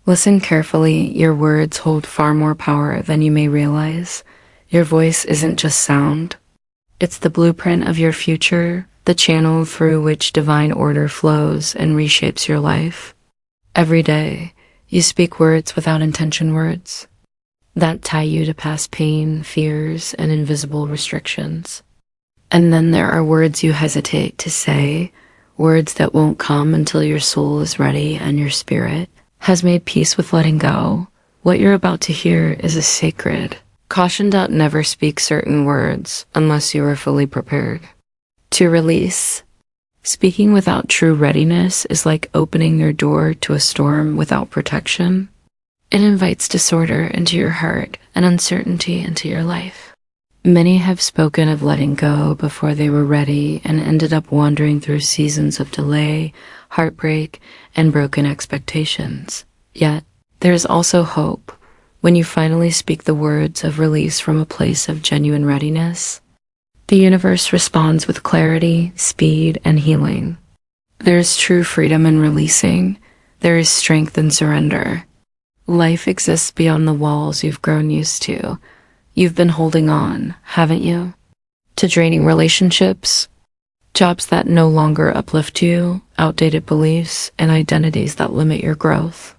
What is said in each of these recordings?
Listen carefully. Your words hold far more power than you may realize. Your voice isn't just sound. It's the blueprint of your future, the channel through which divine order flows and reshapes your life. Every day, you speak words without intention, words that tie you to past pain, fears, and invisible restrictions. And then there are words you hesitate to say, words that won't come until your soul is ready and your spirit has made peace with letting go. What you're about to hear is a sacred caution. Never speak certain words unless you are fully prepared to release. Speaking without true readiness is like opening your door to a storm without protection. It invites disorder into your heart and uncertainty into your life. Many have spoken of letting go before they were ready and ended up wandering through seasons of delay, heartbreak, and broken expectations. Yet, there is also hope when you finally speak the words of release from a place of genuine readiness. The universe responds with clarity, speed, and healing. There is true freedom in releasing. There is strength in surrender. Life exists beyond the walls you've grown used to. You've been holding on, haven't you? To draining relationships, jobs that no longer uplift you, outdated beliefs, and identities that limit your growth.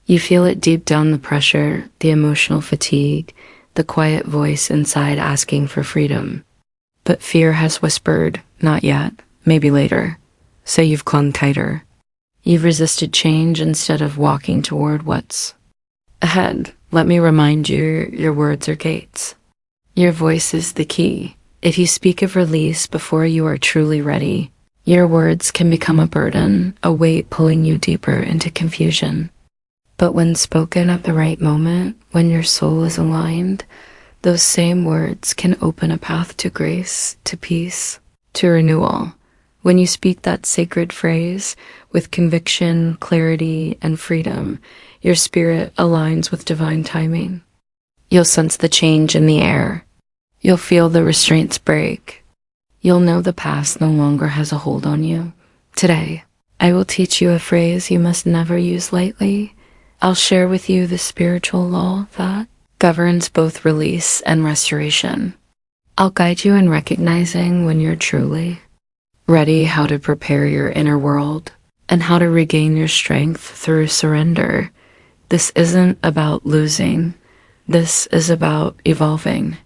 You feel it deep down, the pressure, the emotional fatigue, the quiet voice inside asking for freedom. But fear has whispered, not yet, maybe later. So you've clung tighter. You've resisted change instead of walking toward what's ahead. Let me remind you, your words are gates. Your voice is the key. If you speak of release before you are truly ready, your words can become a burden, a weight pulling you deeper into confusion. But when spoken at the right moment, when your soul is aligned, those same words can open a path to grace, to peace, to renewal. When you speak that sacred phrase with conviction, clarity, and freedom, your spirit aligns with divine timing. You'll sense the change in the air. You'll feel the restraints break. You'll know the past no longer has a hold on you. Today, I will teach you a phrase you must never use lightly. I'll share with you the spiritual law that governs both release and restoration. I'll guide you in recognizing when you're truly ready, how to prepare your inner world, and how to regain your strength through surrender. This isn't about losing. This is about evolving.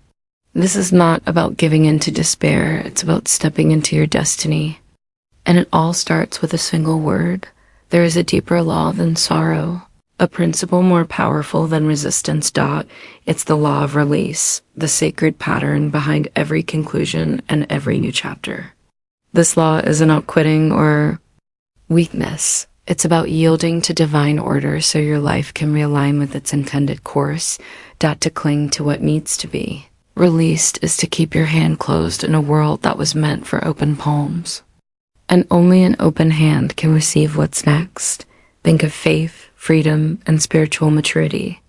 This is not about giving in to despair. It's about stepping into your destiny. And it all starts with a single word. There is a deeper law than sorrow, a principle more powerful than resistance. It's the law of release, the sacred pattern behind every conclusion and every new chapter. This law isn't about quitting or weakness. It's about yielding to divine order so your life can realign with its intended course, to cling to what needs to be. Released is to keep your hand closed in a world that was meant for open palms. And only an open hand can receive what's next. Think of faith, freedom, and spiritual maturity.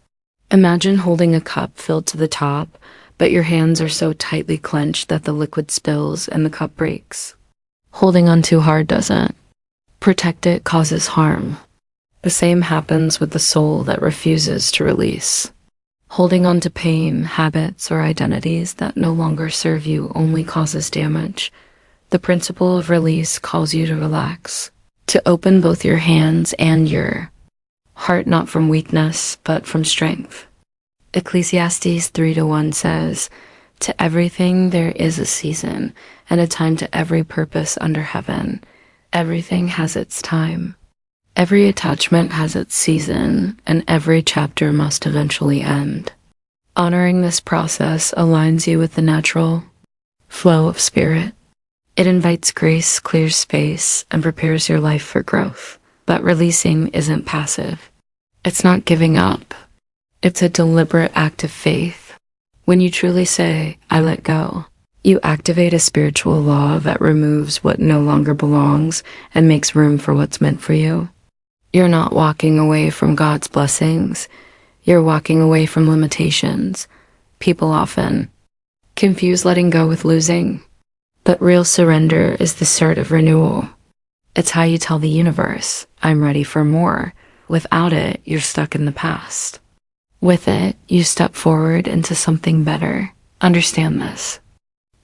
Imagine holding a cup filled to the top, but your hands are so tightly clenched that the liquid spills and the cup breaks. Holding on too hard doesn't protect, it causes harm. The same happens with the soul that refuses to release. Holding on to pain, habits, or identities that no longer serve you only causes damage. The principle of release calls you to relax, to open both your hands and your heart, not from weakness, but from strength. Ecclesiastes 3:1 says, "To everything there is a season, and a time to every purpose under heaven." Everything has its time. Every attachment has its season, and every chapter must eventually end. Honoring this process aligns you with the natural flow of spirit. It invites grace, clears space, and prepares your life for growth. But releasing isn't passive. It's not giving up. It's a deliberate act of faith. When you truly say, "I let go," you activate a spiritual law that removes what no longer belongs and makes room for what's meant for you. You're not walking away from God's blessings. You're walking away from limitations. People often confuse letting go with losing, but real surrender is the start of renewal. It's how you tell the universe, "I'm ready for more." without it, you're stuck in the past. With it, you step forward into something better. Understand this.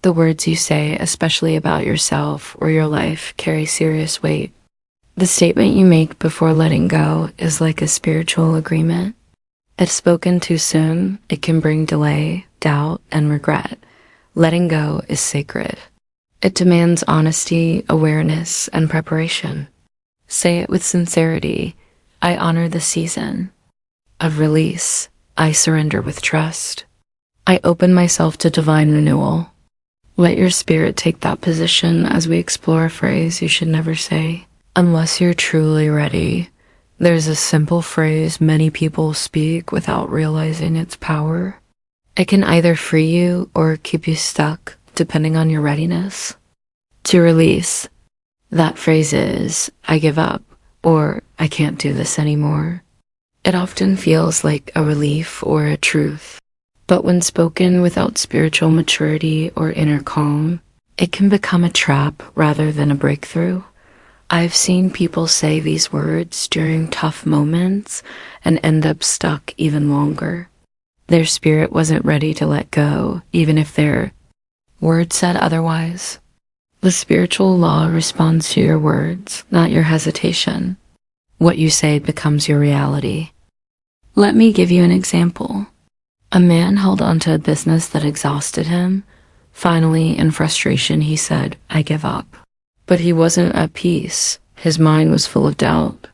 The words you say, especially about yourself or your life, carry serious weight. The statement you make before letting go is like a spiritual agreement. If spoken too soon, it can bring delay, doubt, and regret. Letting go is sacred. It demands honesty, awareness, and preparation. Say it with sincerity. I honor the season of release. I surrender with trust. I open myself to divine renewal. Let your spirit take that position as we explore a phrase you should never say, unless you're truly ready. There's a simple phrase many people speak without realizing its power. It can either free you or keep you stuck, depending on your readiness. To release, that phrase is, I give up, or I can't do this anymore. It often feels like a relief or a truth, but when spoken without spiritual maturity or inner calm, it can become a trap rather than a breakthrough. I've seen people say these words during tough moments and end up stuck even longer. Their spirit wasn't ready to let go, even if their words said otherwise. The spiritual law responds to your words, not your hesitation. What you say becomes your reality. Let me give you an example. A man held onto a business that exhausted him. Finally, in frustration, he said, I give up. But he wasn't at peace. His mind was full of doubt.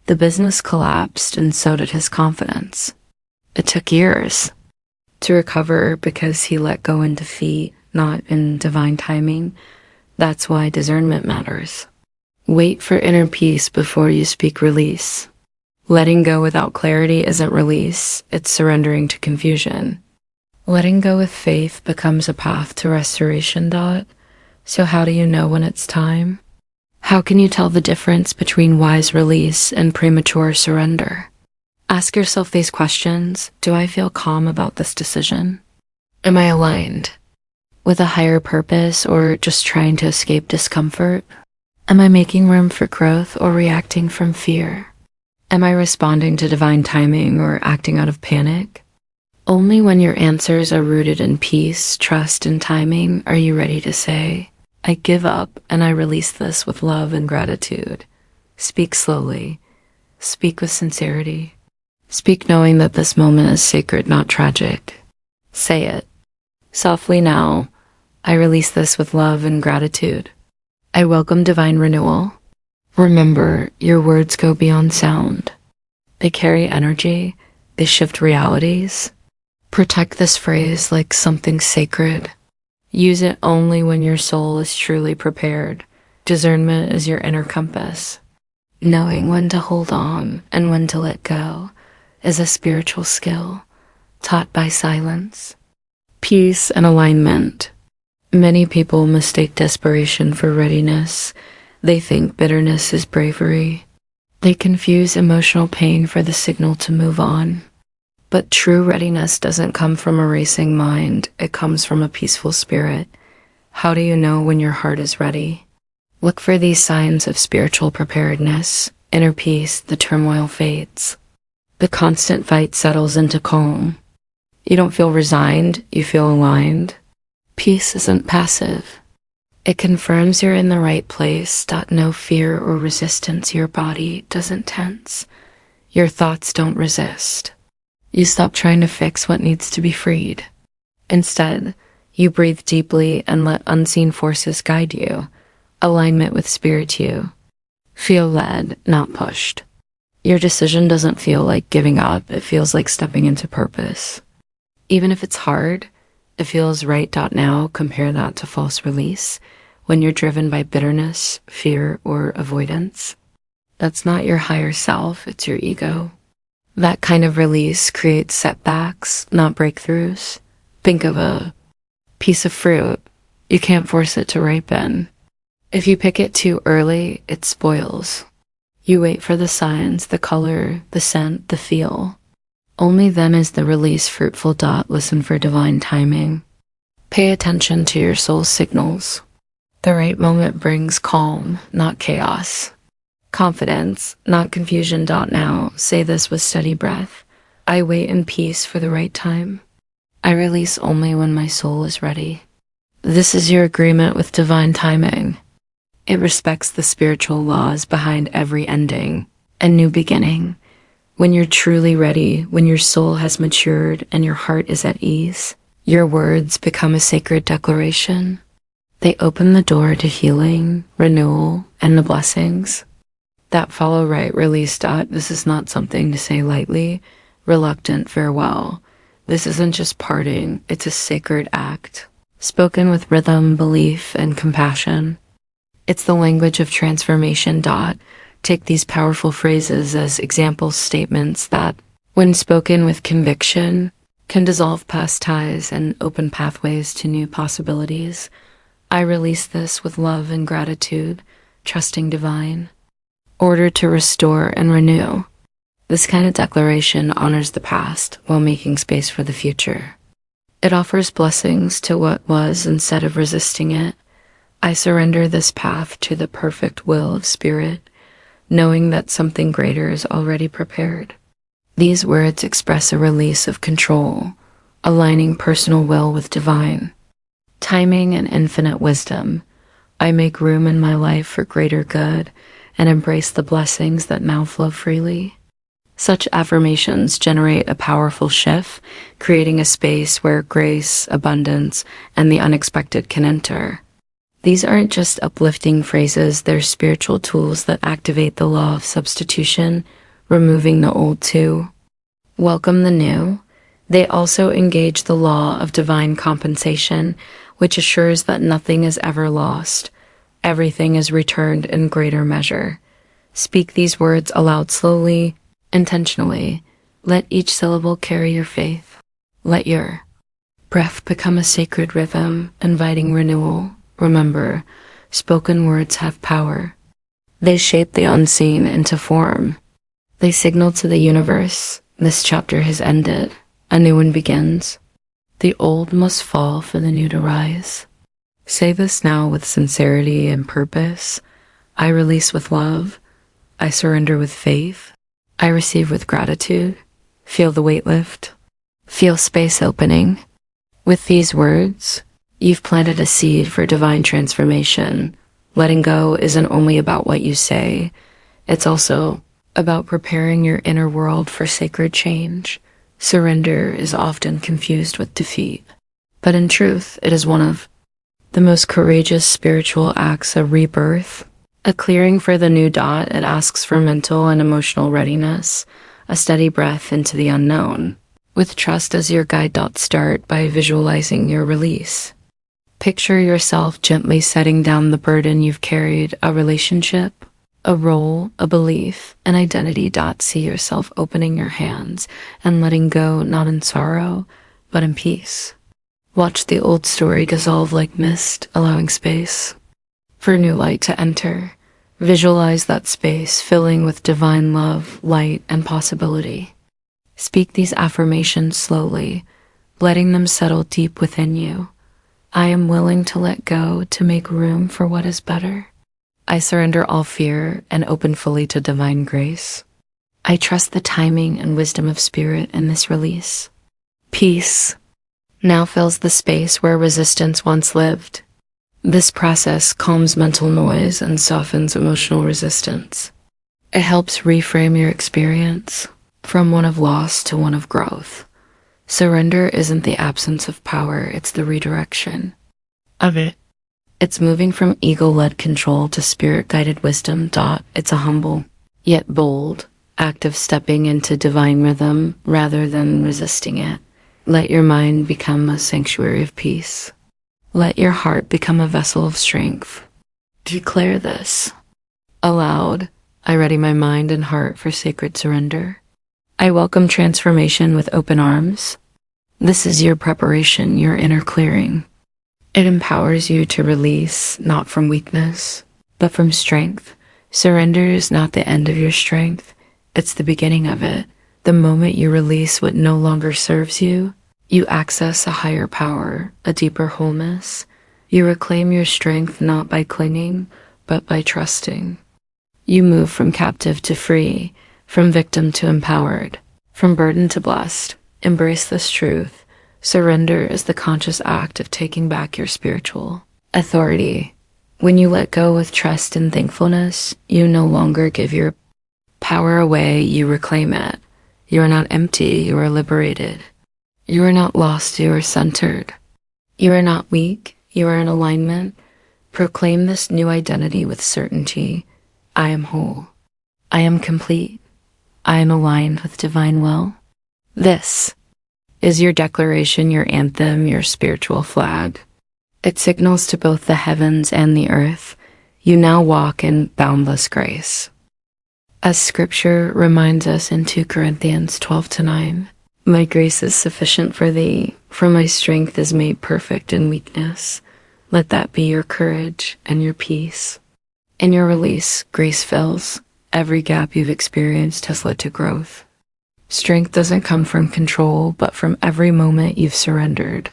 The business collapsed, and so did his confidence. It took years to recover because he let go in defeat, not in divine timing. That's why discernment matters. Wait for inner peace before you speak release. Letting go without clarity isn't release, it's surrendering to confusion. Letting go with faith becomes a path to restoration. So how do you know when it's time? How can you tell the difference between wise release and premature surrender? Ask yourself these questions. Do I feel calm about this decision? Am I aligned with a higher purpose or just trying to escape discomfort? Am I making room for growth or reacting from fear? Am I responding to divine timing or acting out of panic? Only when your answers are rooted in peace, trust, and timing are you ready to say, I give up and I release this with love and gratitude. Speak slowly. Speak with sincerity. Speak knowing that this moment is sacred, not tragic. Say it softly now. I release this with love and gratitude. I welcome divine renewal. Remember, your words go beyond sound. They carry energy. They shift realities. Protect this phrase like something sacred. Use it only when your soul is truly prepared. Discernment is your inner compass. Knowing when to hold on and when to let go is a spiritual skill taught by silence. Peace and alignment. Many people mistake desperation for readiness. They think bitterness is bravery. They confuse emotional pain for the signal to move on. But true readiness doesn't come from a racing mind. It comes from a peaceful spirit. How do you know when your heart is ready? Look for these signs of spiritual preparedness. Inner peace, the turmoil fades. The constant fight settles into calm. You don't feel resigned, you feel aligned. Peace isn't passive. It confirms you're in the right place. No fear or resistance. Your body doesn't tense. Your thoughts don't resist. You stop trying to fix what needs to be freed. Instead, you breathe deeply and let unseen forces guide you. Alignment with spirit you. Feel led, not pushed. Your decision doesn't feel like giving up. It feels like stepping into purpose. Even if it's hard, it feels right. Now, compare that to false release. When you're driven by bitterness, fear, or avoidance, that's not your higher self, it's your ego. That kind of release creates setbacks, not breakthroughs. Think of a piece of fruit. You can't force it to ripen. If you pick it too early, it spoils. You wait for the signs, the color, the scent, the feel. Only then is the release fruitful. Listen for divine timing. Pay attention to your soul's signals. The right moment brings calm, not chaos. Confidence, not confusion. Now, say this with steady breath. I wait in peace for the right time. I release only when my soul is ready. This is your agreement with divine timing. It respects the spiritual laws behind every ending and new beginning. When you're truly ready, when your soul has matured and your heart is at ease, your words become a sacred declaration. They open the door to healing, renewal, and the blessings that follow. Right, release. This is not something to say lightly. Reluctant farewell. This isn't just parting, it's a sacred act, spoken with rhythm, belief, and compassion. It's the language of transformation. Take these powerful phrases as example statements that, when spoken with conviction, can dissolve past ties and open pathways to new possibilities. I release this with love and gratitude, trusting divine order to restore and renew. This kind of declaration honors the past while making space for the future. It offers blessings to what was instead of resisting it. I surrender this path to the perfect will of spirit, knowing that something greater is already prepared. These words express a release of control, aligning personal will with divine timing and infinite wisdom. I make room in my life for greater good and embrace the blessings that now flow freely. Such affirmations generate a powerful shift, creating a space where grace, abundance, and the unexpected can enter. These aren't just uplifting phrases, they're spiritual tools that activate the law of substitution, removing the old to welcome the new. They also engage the law of divine compensation, which assures that nothing is ever lost. Everything is returned in greater measure. Speak these words aloud slowly, intentionally. Let each syllable carry your faith. Let your breath become a sacred rhythm, inviting renewal. Remember, spoken words have power. They shape the unseen into form. They signal to the universe, this chapter has ended, a new one begins. The old must fall for the new to rise. Say this now with sincerity and purpose. I release with love. I surrender with faith. I receive with gratitude. Feel the weight lift. Feel space opening. With these words, you've planted a seed for divine transformation. Letting go isn't only about what you say, it's also about preparing your inner world for sacred change. Surrender is often confused with defeat, but in truth, it is one of the most courageous spiritual acts of rebirth. A clearing for the new. It asks for mental and emotional readiness, a steady breath into the unknown, with trust as your guide. Start by visualizing your release. Picture yourself gently setting down the burden you've carried, a relationship, a role, a belief, an identity. See yourself opening your hands and letting go, not in sorrow, but in peace. Watch the old story dissolve like mist, allowing space for new light to enter. Visualize that space filling with divine love, light, and possibility. Speak these affirmations slowly, letting them settle deep within you. I am willing to let go to make room for what is better. I surrender all fear and open fully to divine grace. I trust the timing and wisdom of spirit in this release. Peace now fills the space where resistance once lived. This process calms mental noise and softens emotional resistance. It helps reframe your experience from one of loss to one of growth. Surrender isn't the absence of power, it's the redirection of it. It's moving from ego-led control to spirit-guided wisdom. It's a humble, yet bold, act of stepping into divine rhythm rather than resisting it. Let your mind become a sanctuary of peace. Let your heart become a vessel of strength. Declare this aloud. I ready my mind and heart for sacred surrender. I welcome transformation with open arms. This is your preparation, your inner clearing. It empowers you to release, not from weakness, but from strength. Surrender is not the end of your strength, it's the beginning of it. The moment you release what no longer serves you, you access a higher power, a deeper wholeness. You reclaim your strength not by clinging, but by trusting. You move from captive to free, from victim to empowered, from burdened to blessed. Embrace this truth. Surrender is the conscious act of taking back your spiritual authority. When you let go with trust and thankfulness, you no longer give your power away, you reclaim it. You are not empty, you are liberated. You are not lost, you are centered. You are not weak, you are in alignment. Proclaim this new identity with certainty. I am whole. I am complete. I am aligned with divine will. This is your declaration, your anthem, your spiritual flag. It signals to both the heavens and the earth. You now walk in boundless grace. As scripture reminds us in 2 Corinthians 12-9, my grace is sufficient for thee, for my strength is made perfect in weakness. Let that be your courage and your peace. In your release, grace fills. Every gap you've experienced has led to growth. Strength doesn't come from control, but from every moment you've surrendered.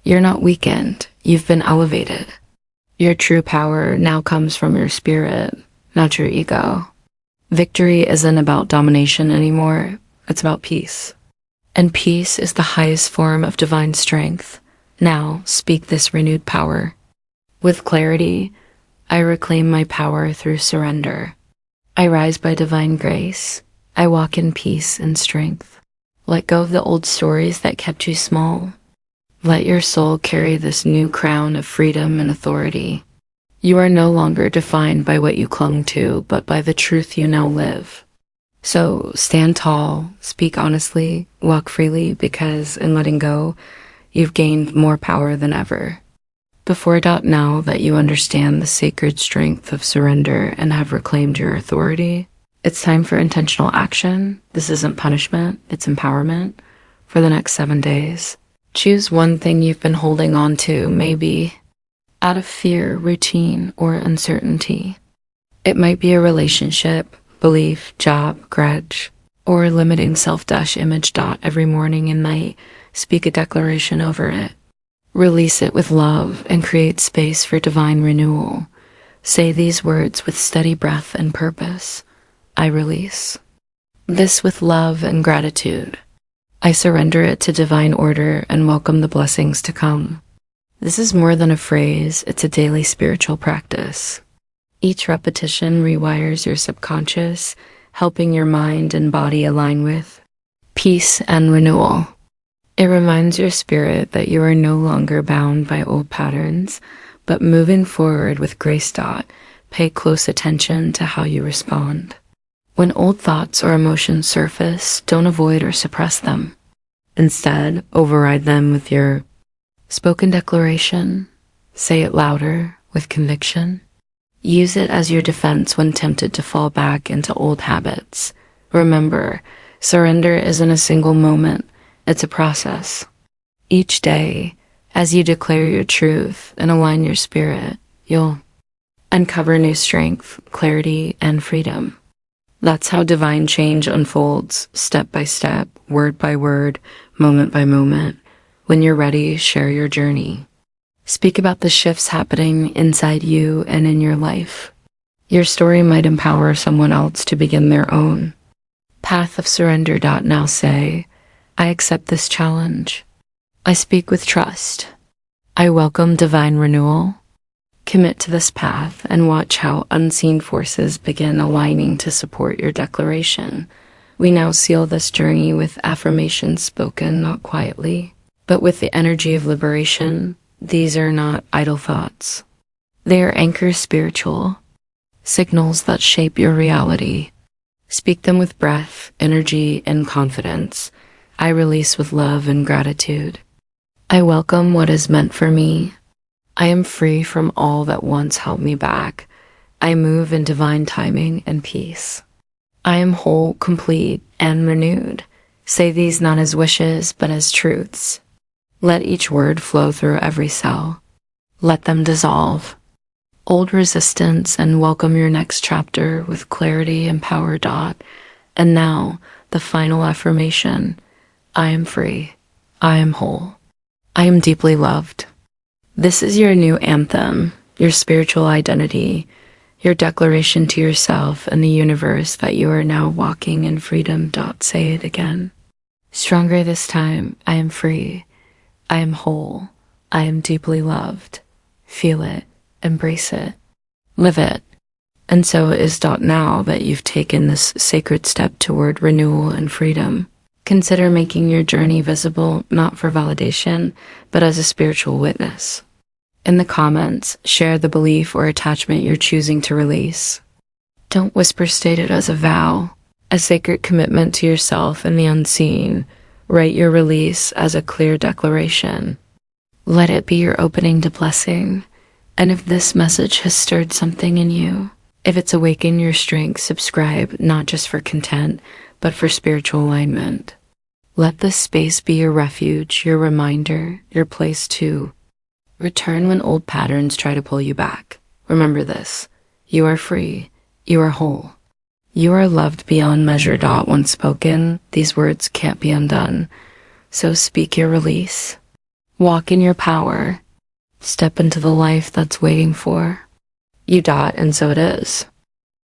You're not weakened, you've been elevated. Your true power now comes from your spirit, not your ego. Victory isn't about domination anymore, it's about peace. And peace is the highest form of divine strength. Now, speak this renewed power. With clarity, I reclaim my power through surrender. I rise by divine grace. I walk in peace and strength. Let go of the old stories that kept you small. Let your soul carry this new crown of freedom and authority. You are no longer defined by what you clung to, but by the truth you now live. So stand tall, speak honestly, walk freely, because in letting go, you've gained more power than ever. Before now that you understand the sacred strength of surrender and have reclaimed your authority, it's time for intentional action. This isn't punishment, it's empowerment. For the next 7 days, choose one thing you've been holding on to, maybe out of fear, routine, or uncertainty. It might be a relationship, belief, job, grudge, or limiting self-image. Every morning and night, speak a declaration over it. Release it with love and create space for divine renewal. Say these words with steady breath and purpose. I release this with love and gratitude. I surrender it to divine order and welcome the blessings to come. This is more than a phrase, it's a daily spiritual practice. Each repetition rewires your subconscious, helping your mind and body align with peace and renewal. It reminds your spirit that you are no longer bound by old patterns, but moving forward with grace. Pay close attention to how you respond. When old thoughts or emotions surface, don't avoid or suppress them. Instead, override them with your spoken declaration. Say it louder, with conviction. Use it as your defense when tempted to fall back into old habits. Remember, surrender isn't a single moment. It's a process. Each day, as you declare your truth and align your spirit, you'll uncover new strength, clarity, and freedom. That's how divine change unfolds, step by step, word by word, moment by moment. When you're ready, share your journey. Speak about the shifts happening inside you and in your life. Your story might empower someone else to begin their own path of surrender. Now say, I accept this challenge. I speak with trust. I welcome divine renewal. Commit to this path and watch how unseen forces begin aligning to support your declaration. We now seal this journey with affirmations spoken not quietly, but with the energy of liberation. These are not idle thoughts. They are anchors spiritual, signals that shape your reality. Speak them with breath, energy, and confidence. I release with love and gratitude. I welcome what is meant for me. I am free from all that once held me back. I move in divine timing and peace. I am whole, complete, and renewed. Say these not as wishes, but as truths. Let each word flow through every cell. Let them dissolve old resistance and welcome your next chapter with clarity and power. And now, the final affirmation. I am free. I am whole. I am deeply loved. This is your new anthem, your spiritual identity. your declaration to yourself and the universe that you are now walking in freedom. Say it again. Stronger this time. I am free. I am whole. I am deeply loved. Feel it. Embrace it. Live it. And so it is. Now that you've taken this sacred step toward renewal and freedom, consider making your journey visible, not for validation, but as a spiritual witness. In the comments, share the belief or attachment you're choosing to release. Don't whisper, state it as a vow, a sacred commitment to yourself and the unseen. Write your release as a clear declaration. Let it be your opening to blessing. And if this message has stirred something in you, if it's awakened your strength, subscribe, not just for content, but for spiritual alignment. Let this space be your refuge, your reminder, your place to return when old patterns try to pull you back. Remember this: you are free, you are whole, you are loved beyond measure. Once spoken, these words can't be undone. So speak your release, walk in your power, step into the life that's waiting for you. And so it is.